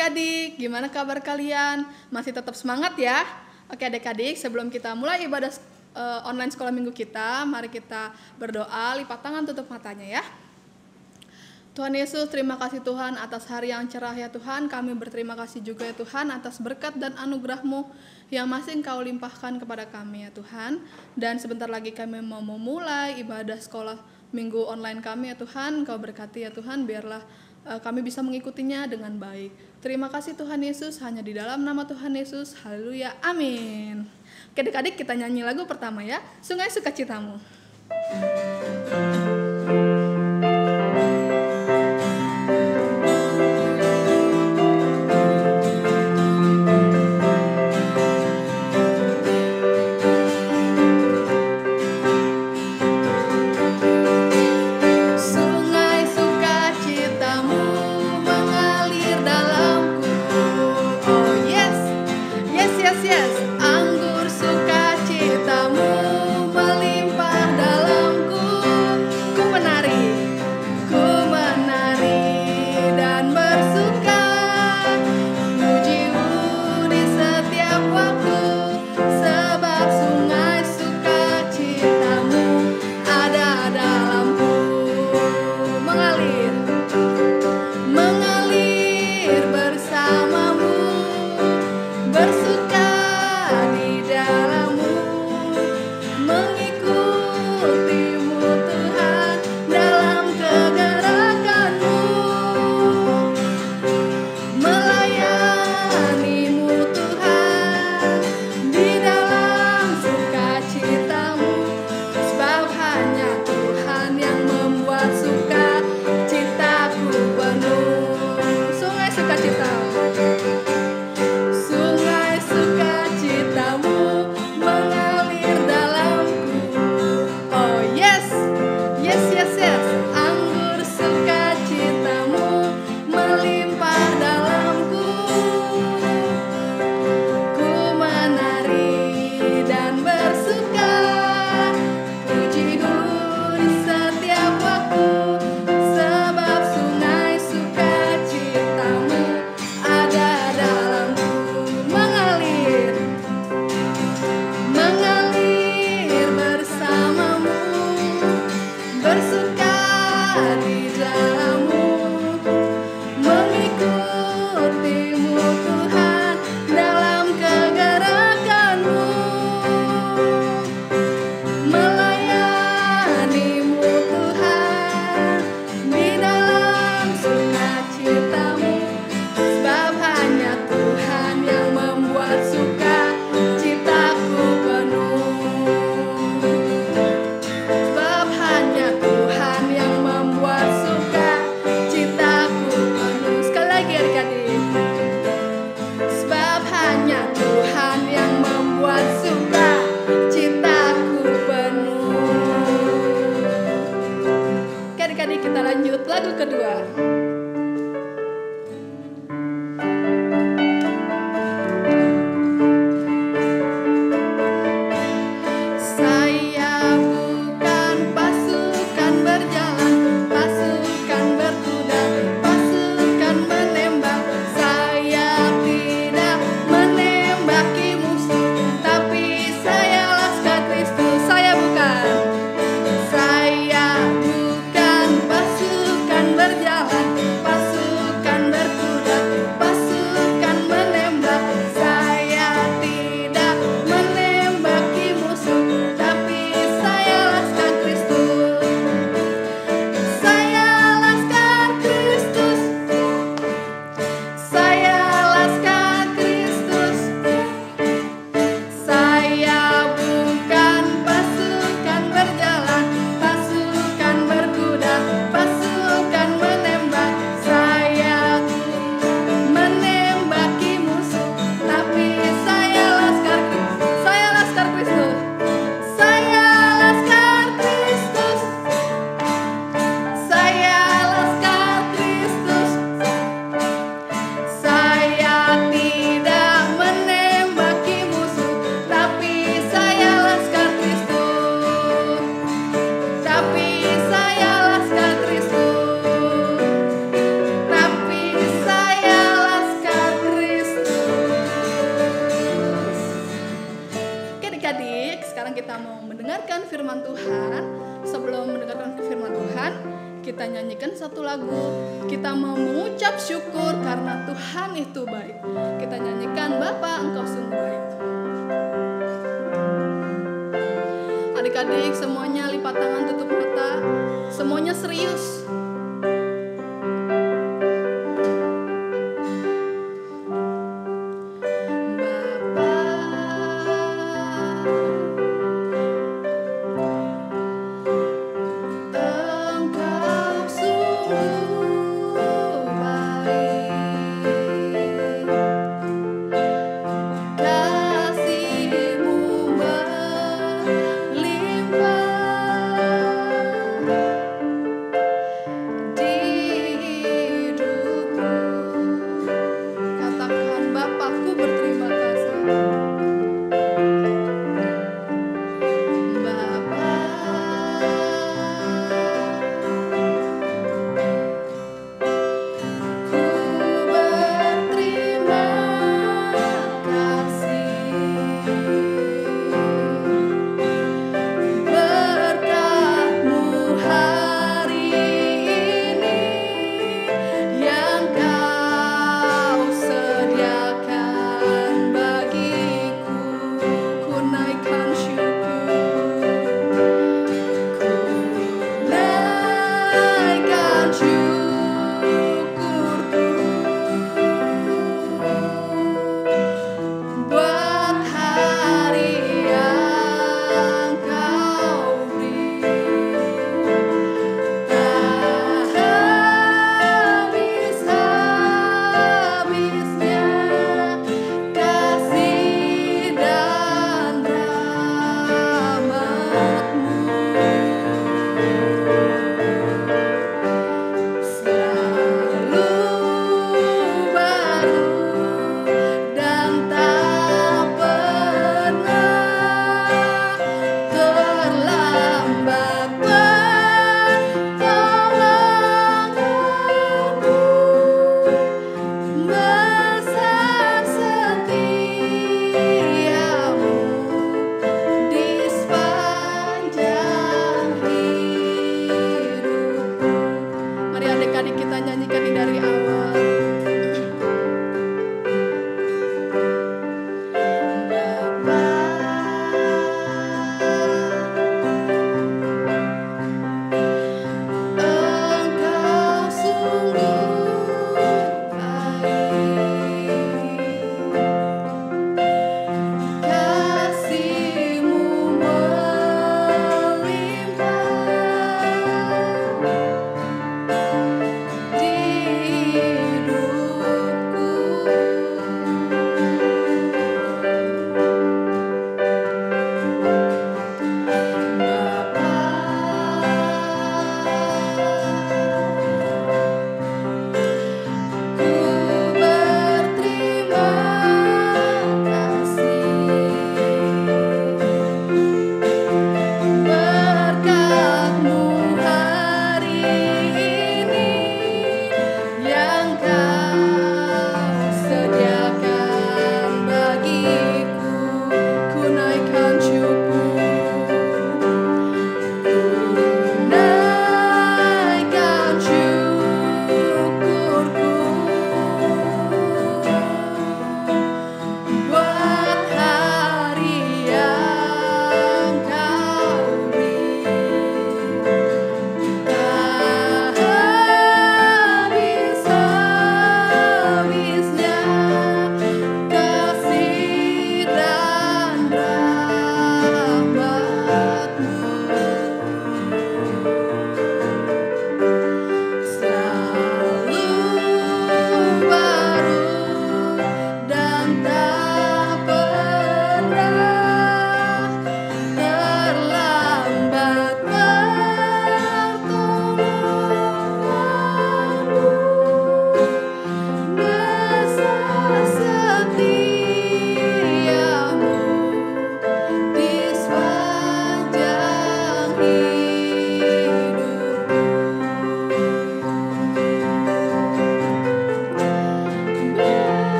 adik-adik, gimana kabar kalian? Masih tetap semangat ya? Oke adik-adik, sebelum kita mulai ibadah online sekolah minggu kita, mari kita berdoa, lipat tangan, tutup matanya ya. Tuhan Yesus, terima kasih Tuhan atas hari yang cerah ya Tuhan. Kami berterima kasih juga ya Tuhan atas berkat dan anugerah-Mu yang masih Engkau limpahkan kepada kami ya Tuhan. Dan sebentar lagi kami mau memulai ibadah sekolah minggu online kami ya Tuhan. Engkau berkati ya Tuhan, biarlah kami bisa mengikutinya dengan baik. Terima kasih Tuhan Yesus, hanya di dalam nama Tuhan Yesus. Haleluya, amin. Oke adik-adik, kita nyanyi lagu pertama ya, Sungai Sukacitamu. Anggur sukacitamu melimpah dalamku. Adik-adik, sekarang kita mau mendengarkan firman Tuhan. Sebelum mendengarkan firman Tuhan, kita nyanyikan satu lagu. Kita mau mengucap syukur karena Tuhan itu baik. Kita nyanyikan Bapa Engkau sungguh baik. Adik-adik semuanya lipat tangan, tutup mata. Semuanya serius.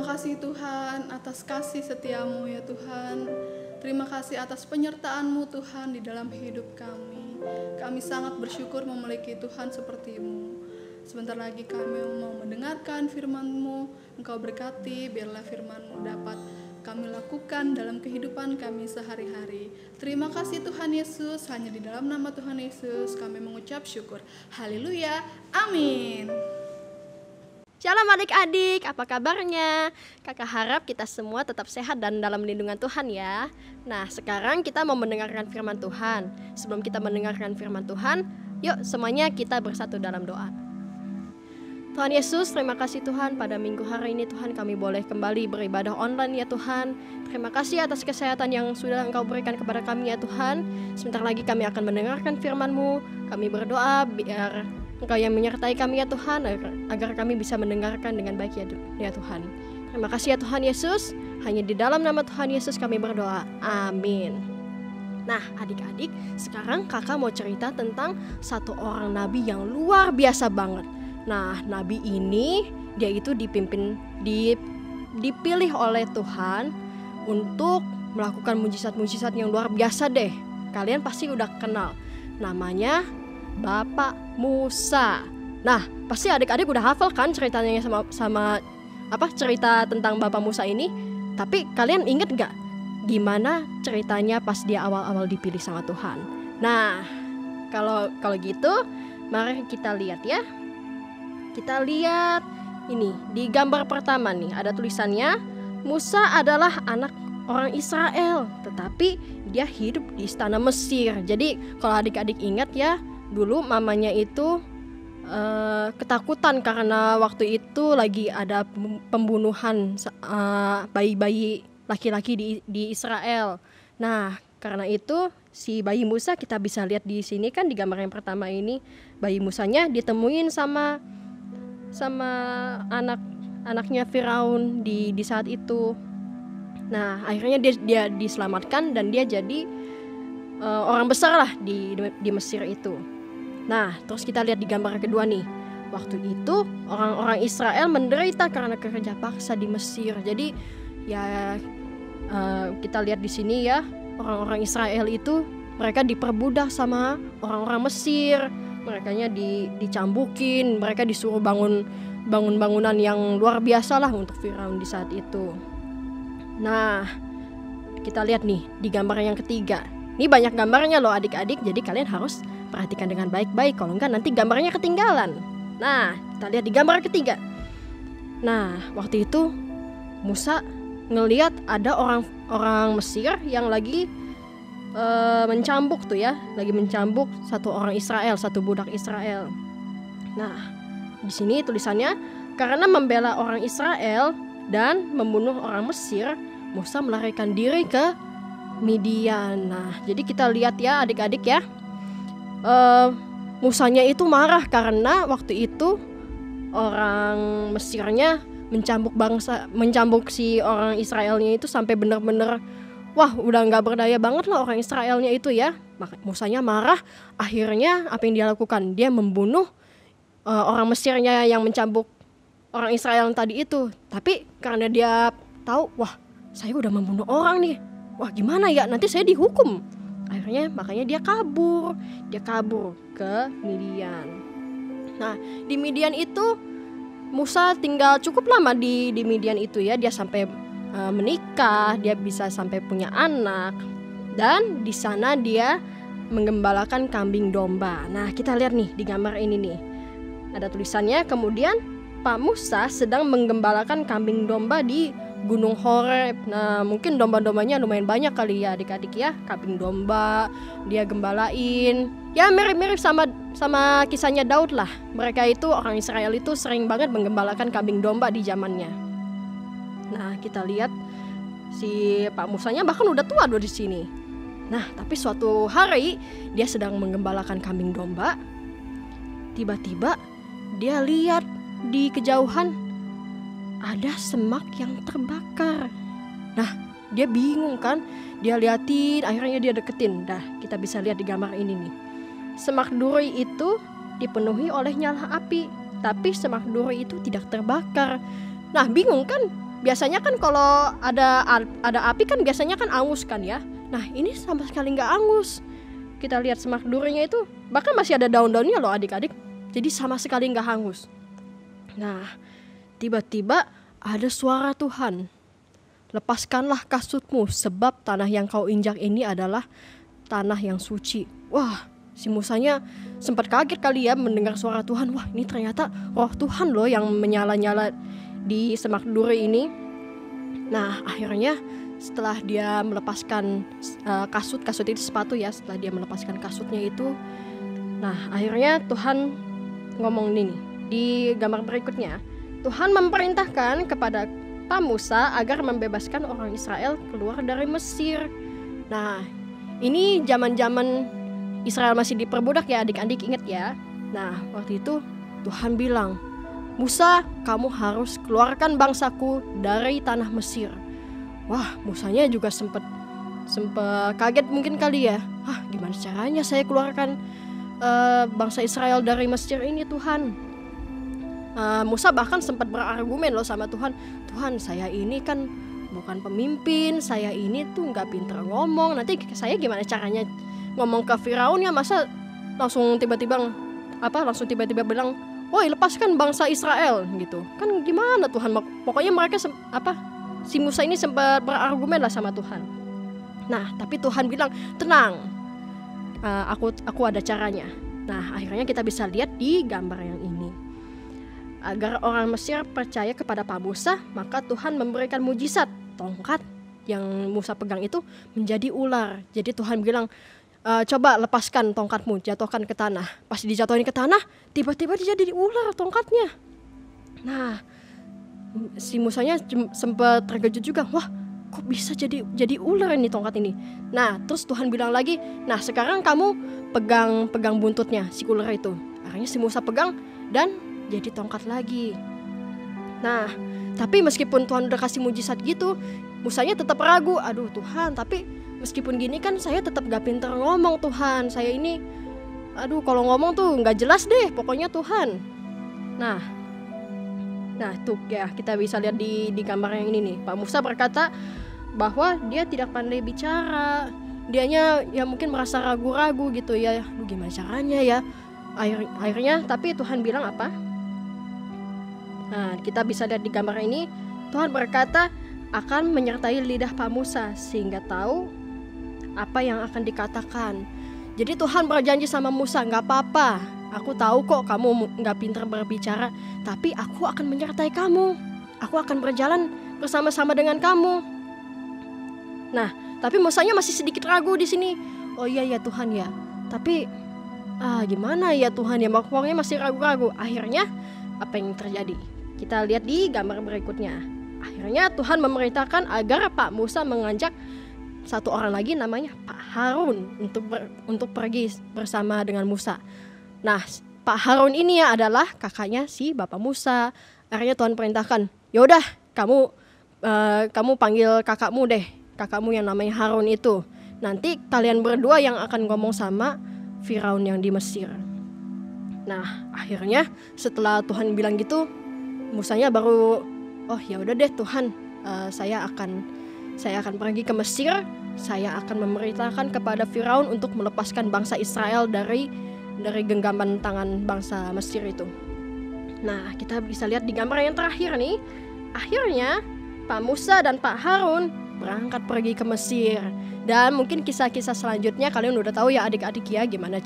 Terima kasih Tuhan atas kasih setiamu ya Tuhan. Terima kasih atas penyertaan-Mu Tuhan di dalam hidup kami. Kami sangat bersyukur memiliki Tuhan seperti-Mu. Sebentar lagi kami mau mendengarkan firman-Mu. Engkau berkati, biarlah firman-Mu dapat kami lakukan dalam kehidupan kami sehari-hari. Terima kasih Tuhan Yesus, hanya di dalam nama Tuhan Yesus kami mengucap syukur. Haleluya, amin. Shalom adik-adik, apa kabarnya? Kakak harap kita semua tetap sehat dan dalam lindungan Tuhan ya. Nah, sekarang kita mau mendengarkan firman Tuhan. Sebelum kita mendengarkan firman Tuhan, yuk semuanya kita bersatu dalam doa. Tuhan Yesus, terima kasih Tuhan, pada minggu hari ini Tuhan kami boleh kembali beribadah online ya Tuhan. Terima kasih atas kesehatan yang sudah Engkau berikan kepada kami ya Tuhan. Sebentar lagi kami akan mendengarkan firman-Mu. Kami berdoa biar Engkau yang menyertai kami ya Tuhan, agar kami bisa mendengarkan dengan baik ya Tuhan. Terima kasih ya Tuhan Yesus. Hanya di dalam nama Tuhan Yesus kami berdoa. Amin. Nah adik-adik, sekarang kakak mau cerita tentang satu orang nabi yang luar biasa banget. Nah nabi ini dia itu dipilih oleh Tuhan untuk melakukan mujizat-mujizat yang luar biasa deh. Kalian pasti udah kenal. Namanya Bapak Musa. Nah, pasti adik-adik udah hafal kan ceritanya sama cerita tentang Bapak Musa ini. Tapi kalian inget gak gimana ceritanya pas dia awal-awal dipilih sama Tuhan? Nah, kalau gitu, mari kita lihat ya. Kita lihat ini di gambar pertama nih, ada tulisannya Musa adalah anak orang Israel, tetapi dia hidup di istana Mesir. Jadi kalau adik-adik ingat ya, dulu mamanya itu ketakutan karena waktu itu lagi ada pembunuhan bayi-bayi laki-laki di Israel. Nah, karena itu si bayi Musa kita bisa lihat di sini kan di gambar yang pertama ini, bayi Musanya ditemuin sama anaknya Firaun di saat itu. Nah, akhirnya dia diselamatkan dan dia jadi orang besar lah di Mesir itu. Nah, terus kita lihat di gambar kedua nih. Waktu itu orang-orang Israel menderita karena kerja paksa di Mesir. Jadi ya kita lihat di sini ya, orang-orang Israel itu mereka diperbudak sama orang-orang Mesir. Merekanya dicambukin, mereka disuruh bangun bangunan yang luar biasa lah untuk Firaun di saat itu. Nah, kita lihat nih di gambar yang ketiga. Ini banyak gambarnya loh adik-adik, jadi kalian harus perhatikan dengan baik-baik, kalau enggak nanti gambarnya ketinggalan. Nah, kita lihat di gambar ketiga. Nah, waktu itu Musa ngelihat ada orang Mesir yang lagi mencambuk tuh ya, lagi mencambuk satu orang Israel, satu budak Israel. Nah, di sini tulisannya, karena membela orang Israel dan membunuh orang Mesir, Musa melarikan diri ke Midian. Nah, jadi kita lihat ya adik-adik ya, Musanya itu marah karena waktu itu orang Mesirnya mencambuk si orang Israelnya itu sampai benar-benar wah udah nggak berdaya banget lah orang Israelnya itu ya. Musanya marah, akhirnya apa yang dia lakukan? Dia membunuh orang Mesirnya yang mencambuk orang Israel tadi itu. Tapi karena dia tahu, wah saya udah membunuh orang nih, wah gimana ya, nanti saya dihukum. Akhirnya makanya dia kabur ke Midian. Nah di Midian itu Musa tinggal cukup lama di Midian itu ya. Dia sampai menikah, dia bisa sampai punya anak, dan di sana dia menggembalakan kambing domba. Nah kita lihat nih di gambar ini nih, ada tulisannya, kemudian Pak Musa sedang menggembalakan kambing domba di Gunung Horeb. Nah mungkin domba-dombanya lumayan banyak kali ya adik-adik ya, kambing domba dia gembalain. Ya mirip-mirip sama kisahnya Daud lah. Mereka itu orang Israel itu sering banget menggembalakan kambing domba di zamannya. Nah kita lihat si Pak Musanya bahkan udah tua di sini. Nah tapi suatu hari dia sedang menggembalakan kambing domba, tiba-tiba dia lihat di kejauhan ada semak yang terbakar. Nah dia bingung kan, dia liatin, akhirnya dia deketin. Dah kita bisa lihat di gambar ini nih, semak duri itu dipenuhi oleh nyala api, tapi semak duri itu tidak terbakar. Nah bingung kan, biasanya kan kalau ada api kan biasanya kan angus kan ya. Nah ini sama sekali nggak angus. Kita lihat semak durinya itu bahkan masih ada daun-daunnya loh adik-adik. Jadi sama sekali nggak hangus. Nah tiba-tiba ada suara Tuhan. Lepaskanlah kasutmu sebab tanah yang kau injak ini adalah tanah yang suci. Wah, si Musanya sempat kaget kali ya mendengar suara Tuhan. Wah, ini ternyata roh Tuhan loh yang menyala-nyala di semak duri ini. Nah, akhirnya setelah dia melepaskan kasut itu sepatu ya, setelah dia melepaskan kasutnya itu, nah akhirnya Tuhan ngomong ini di gambar berikutnya. Tuhan memerintahkan kepada Pak Musa agar membebaskan orang Israel keluar dari Mesir. Nah, ini zaman-zaman Israel masih diperbudak ya adik-adik, ingat ya. Nah, waktu itu Tuhan bilang, Musa, kamu harus keluarkan bangsaku dari tanah Mesir. Wah, Musanya juga sempat kaget mungkin kali ya. Gimana caranya saya keluarkan bangsa Israel dari Mesir ini Tuhan? Musa bahkan sempat berargumen loh sama Tuhan. Tuhan, saya ini kan bukan pemimpin, saya ini tuh nggak pintar ngomong. Nanti saya gimana caranya ngomong ke Firaun ya, masa langsung tiba-tiba bilang, woi lepaskan bangsa Israel gitu. Kan gimana Tuhan? Pokoknya mereka si Musa ini sempat berargumen lah sama Tuhan. Nah tapi Tuhan bilang, tenang, aku ada caranya. Nah akhirnya kita bisa lihat di gambar yang ini. Agar orang Mesir percaya kepada Pak Musa, maka Tuhan memberikan mujizat. Tongkat yang Musa pegang itu menjadi ular. Jadi Tuhan bilang, coba lepaskan tongkatmu, jatuhkan ke tanah. Pas dijatuhin ke tanah, tiba-tiba dia jadi ular tongkatnya. Nah, si Musanya sempat terkejut juga. Wah, kok bisa jadi ular ini tongkat ini? Nah, terus Tuhan bilang lagi, nah sekarang kamu pegang buntutnya si ular itu. Akhirnya si Musa pegang dan jadi tongkat lagi. Nah, tapi meskipun Tuhan udah kasih mujizat gitu, Musanya tetap ragu. Aduh Tuhan, tapi meskipun gini kan saya tetap gak pinter ngomong Tuhan. Saya ini, kalau ngomong tuh gak jelas deh pokoknya Tuhan. Nah tuh ya kita bisa lihat di gambar yang ini nih. Pak Musa berkata bahwa dia tidak pandai bicara. Dianya ya mungkin merasa ragu-ragu gitu ya. Gimana caranya ya? Akhirnya tapi Tuhan bilang apa? Nah, kita bisa lihat di gambar ini, Tuhan berkata akan menyertai lidah Pak Musa sehingga tahu apa yang akan dikatakan. Jadi Tuhan berjanji sama Musa, gak apa-apa, aku tahu kok kamu gak pintar berbicara, tapi aku akan menyertai kamu. Aku akan berjalan bersama-sama dengan kamu. Nah, tapi Musanya masih sedikit ragu di sini. Oh iya ya Tuhan ya, tapi gimana ya Tuhan ya, pokoknya masih ragu-ragu. Akhirnya apa yang terjadi? Kita lihat di gambar berikutnya. Akhirnya Tuhan memerintahkan agar Pak Musa mengajak satu orang lagi namanya Pak Harun untuk pergi bersama dengan Musa. Nah, Pak Harun ini ya adalah kakaknya si Bapak Musa. Akhirnya Tuhan perintahkan, yaudah kamu panggil kakakmu deh, kakakmu yang namanya Harun itu. Nanti kalian berdua yang akan ngomong sama Firaun yang di Mesir. Nah, akhirnya setelah Tuhan bilang gitu, Musanya baru, oh ya udah deh Tuhan, saya akan pergi ke Mesir. Saya akan memerintahkan kepada Firaun untuk melepaskan bangsa Israel dari genggaman tangan bangsa Mesir itu. Nah, kita bisa lihat di gambar yang terakhir nih. Akhirnya Pak Musa dan Pak Harun berangkat pergi ke Mesir. Dan mungkin kisah-kisah selanjutnya kalian udah tahu ya adik-adik ya, gimana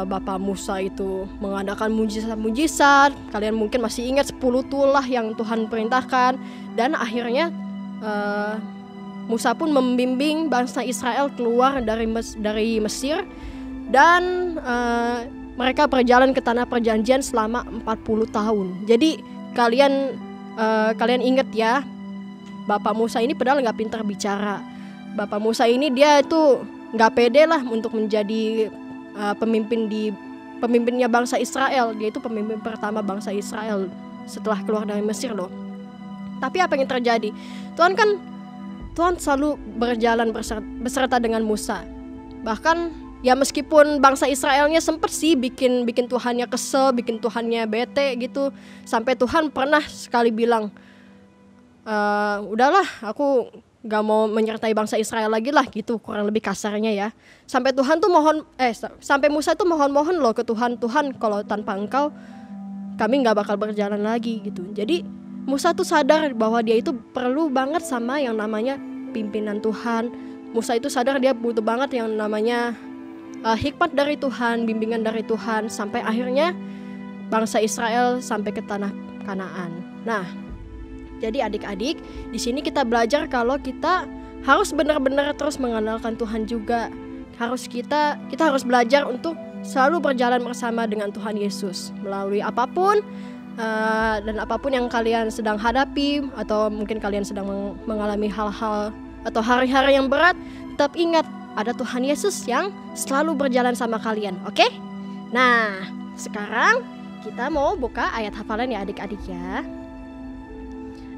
Bapak Musa itu mengadakan mujizat-mujizat. Kalian mungkin masih ingat 10 tulah yang Tuhan perintahkan. Dan akhirnya Musa pun membimbing bangsa Israel keluar dari Mesir. Dan mereka berjalan ke tanah perjanjian selama 40 tahun. Jadi kalian ingat ya, Bapak Musa ini padahal gak pintar bicara. Bapak Musa ini dia itu gak pede lah untuk menjadi pemimpinnya bangsa Israel. Dia itu pemimpin pertama bangsa Israel setelah keluar dari Mesir loh. Tapi apa yang terjadi? Tuhan selalu berjalan beserta dengan Musa. Bahkan Ya meskipun bangsa Israelnya sempet sih bikin Tuhannya kesel, bikin Tuhannya bete gitu. Sampai Tuhan pernah sekali bilang, udahlah aku gak mau menyertai bangsa Israel lagi lah gitu, kurang lebih kasarnya ya. Sampai Tuhan tuh sampai Musa tuh mohon loh ke Tuhan, kalau tanpa engkau kami gak bakal berjalan lagi gitu. Jadi Musa tuh sadar bahwa dia itu perlu banget sama yang namanya pimpinan Tuhan. Musa itu sadar dia butuh banget yang namanya hikmat dari Tuhan, bimbingan dari Tuhan, sampai akhirnya bangsa Israel sampai ke tanah Kanaan. Nah, jadi adik-adik, di sini kita belajar kalau kita harus benar-benar terus mengandalkan Tuhan juga. Kita harus belajar untuk selalu berjalan bersama dengan Tuhan Yesus melalui apapun dan apapun yang kalian sedang hadapi, atau mungkin kalian sedang mengalami hal-hal atau hari-hari yang berat. Tetap ingat ada Tuhan Yesus yang selalu berjalan sama kalian, oke? Nah, sekarang kita mau buka ayat hafalan ya adik-adik ya.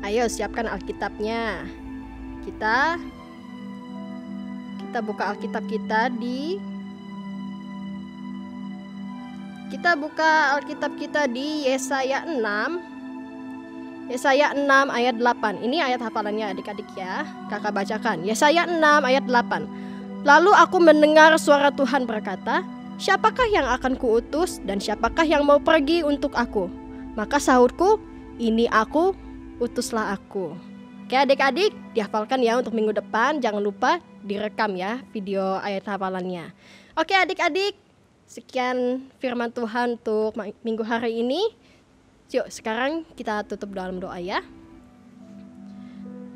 Ayo siapkan Alkitabnya. Kita buka Alkitab kita di Yesaya 6. Yesaya 6 ayat 8. Ini ayat hafalannya adik-adik ya. Kakak bacakan. Yesaya 6 ayat 8. Lalu aku mendengar suara Tuhan berkata, siapakah yang akan kuutus dan siapakah yang mau pergi untuk aku? Maka sahutku, ini aku, utuslah aku. Oke adik-adik, dihafalkan ya untuk minggu depan. Jangan lupa direkam ya video ayat hafalannya. Oke adik-adik, sekian firman Tuhan untuk minggu hari ini. Yuk sekarang kita tutup dalam doa ya.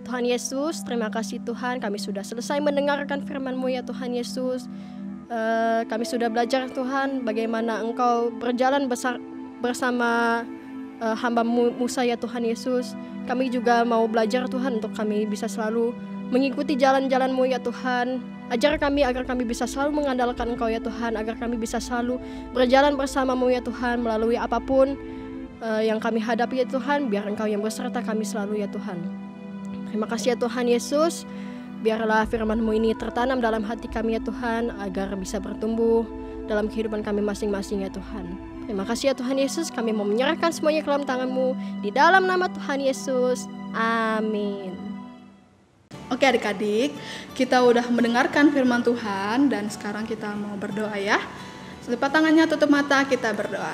Tuhan Yesus, terima kasih Tuhan, kami sudah selesai mendengarkan firman-Mu ya Tuhan Yesus. Kami sudah belajar Tuhan bagaimana Engkau berjalan bersama hamba-Mu Musa ya Tuhan Yesus. Kami juga mau belajar Tuhan untuk kami bisa selalu mengikuti jalan-jalan-Mu ya Tuhan. Ajar kami agar kami bisa selalu mengandalkan Engkau ya Tuhan, agar kami bisa selalu berjalan bersama-Mu ya Tuhan melalui apapun yang kami hadapi ya Tuhan. Biar Engkau yang berserta kami selalu ya Tuhan. Terima kasih ya Tuhan Yesus. Biarlah firman-Mu ini tertanam dalam hati kami ya Tuhan, agar bisa bertumbuh dalam kehidupan kami masing-masing ya Tuhan. Terima kasih ya Tuhan Yesus, kami mau menyerahkan semuanya ke dalam tangan-Mu, di dalam nama Tuhan Yesus, amin. Oke adik-adik, kita udah mendengarkan firman Tuhan dan sekarang kita mau berdoa ya. Lipat tangannya, tutup mata, kita berdoa.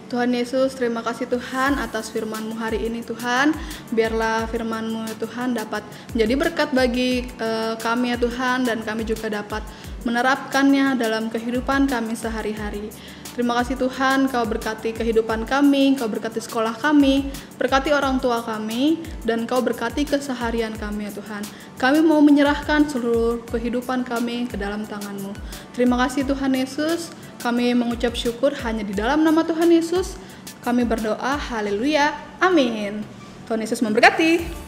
Tuhan Yesus, terima kasih Tuhan atas firman-Mu hari ini Tuhan. Biarlah firman-Mu Tuhan dapat menjadi berkat bagi kami ya Tuhan, dan kami juga dapat menerapkannya dalam kehidupan kami sehari-hari. Terima kasih Tuhan, Kau berkati kehidupan kami, Kau berkati sekolah kami, berkati orang tua kami, dan Kau berkati keseharian kami ya Tuhan. Kami mau menyerahkan seluruh kehidupan kami ke dalam tangan-Mu. Terima kasih Tuhan Yesus, kami mengucap syukur hanya di dalam nama Tuhan Yesus. Kami berdoa, haleluya, amin. Tuhan Yesus memberkati.